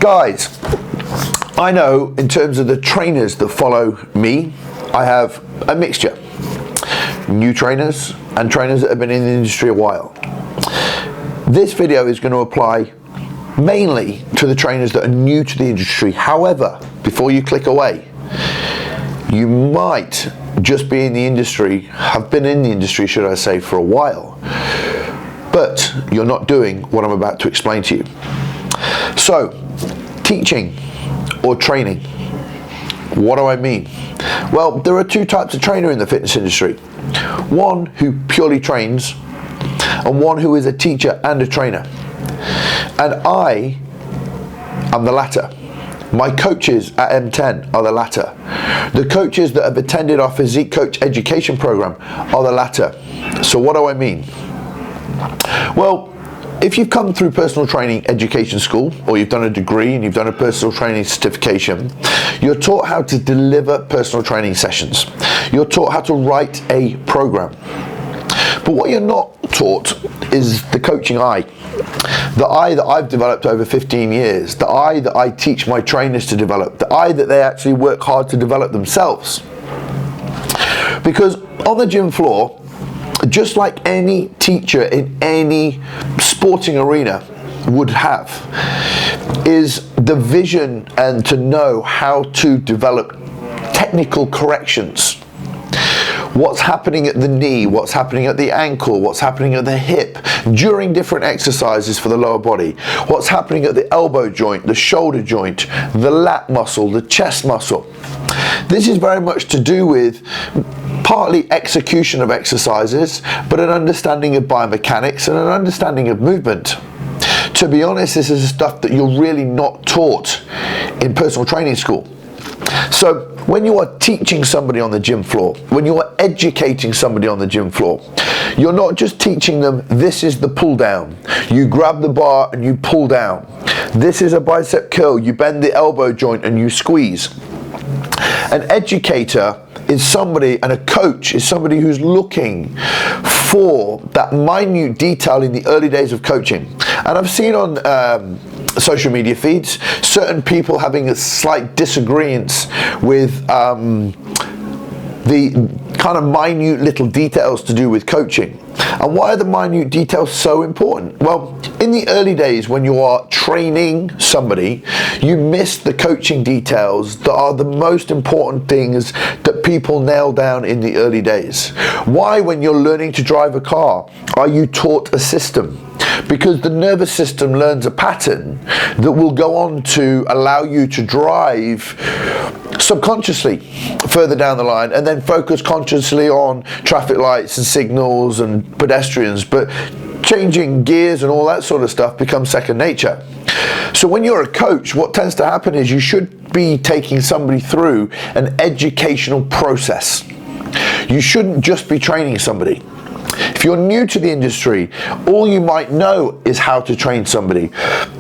Guys, I know in terms of the trainers that follow me, I have a mixture. New trainers and trainers that have been in the industry a while. This video is going to apply mainly to the trainers that are new to the industry. However, before you click away, you might just be in the industry, have been in the industry, should I say, for a while, but you're not doing what I'm about to explain to you. So, teaching or training, what do I mean? Well, there are two types of trainer in the fitness industry. One who purely trains and one who is a teacher and a trainer. And I am the latter. My coaches at M10 are the latter. The coaches that have attended our Physique Coach education program are the latter. So what do I mean? Well, if you've come through personal training education school, or you've done a degree and you've done a personal training certification, you're taught how to deliver personal training sessions. You're taught how to write a program. But what you're not taught is the coaching eye. The eye that I've developed over 15 years, the eye that I teach my trainers to develop, the eye that they actually work hard to develop themselves. Because on the gym floor, just like any teacher in any sporting arena would have, is the vision and to know how to develop technical corrections. What's happening at the knee, what's happening at the ankle, what's happening at the hip during different exercises for the lower body, what's happening at the elbow joint, the shoulder joint, the lat muscle, the chest muscle. This is very much to do with partly execution of exercises, but an understanding of biomechanics and an understanding of movement. To be honest, this is stuff that you're really not taught in personal training school. So when you are teaching somebody on the gym floor, when you are educating somebody on the gym floor, you're not just teaching them, this is the pull down. You grab the bar and you pull down. This is a bicep curl. You bend the elbow joint and you squeeze. An educator is somebody, and a coach is somebody who's looking for that minute detail in the early days of coaching. And I've seen on social media feeds certain people having a slight disagreement with the kind of minute little details to do with coaching. And why are the minute details so important? Well, in the early days when you are training somebody, you miss the coaching details that are the most important things that people nail down in the early days. Why, when you're learning to drive a car, are you taught a system? Because the nervous system learns a pattern that will go on to allow you to drive subconsciously further down the line and then focus consciously on traffic lights and signals and pedestrians, but changing gears and all that sort of stuff becomes second nature. So when you're a coach, what tends to happen is you should be taking somebody through an educational process. You shouldn't just be training somebody. If you're new to the industry, all you might know is how to train somebody.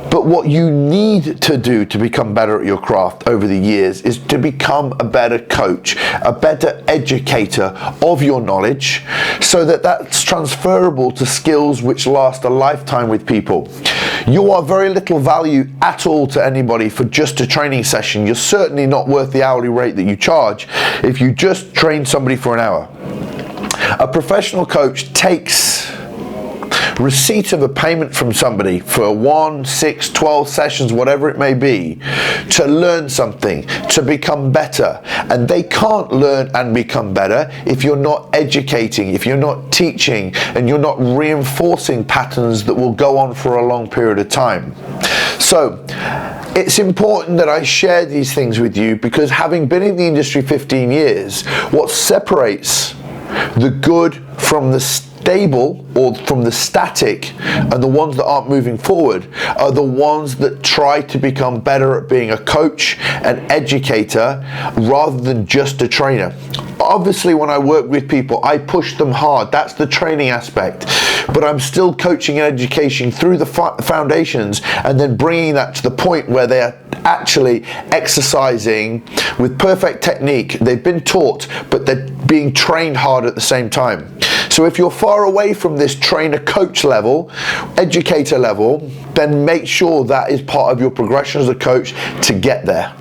But what you need to do to become better at your craft over the years is to become a better coach, a better educator of your knowledge, so that that's transferable to skills which last a lifetime with people. You are very little value at all to anybody for just a training session. You're certainly not worth the hourly rate that you charge if you just train somebody for an hour. A professional coach takes receipt of a payment from somebody for 1, 6, 12 sessions, whatever it may be, to learn something, to become better. And they can't learn and become better if you're not educating, if you're not teaching, and you're not reinforcing patterns that will go on for a long period of time. So it's important that I share these things with you, because having been in the industry 15 years, what separates the good from the stable or from the static and the ones that aren't moving forward are the ones that try to become better at being a coach, an educator, rather than just a trainer. Obviously, when I work with people, I push them hard. That's the training aspect. But I'm still coaching and educating through the foundations and then bringing that to the point where they are actually exercising with perfect technique. They've been taught, but they're being trained hard at the same time. So if you're far away from this trainer coach level, educator level, then make sure that is part of your progression as a coach to get there.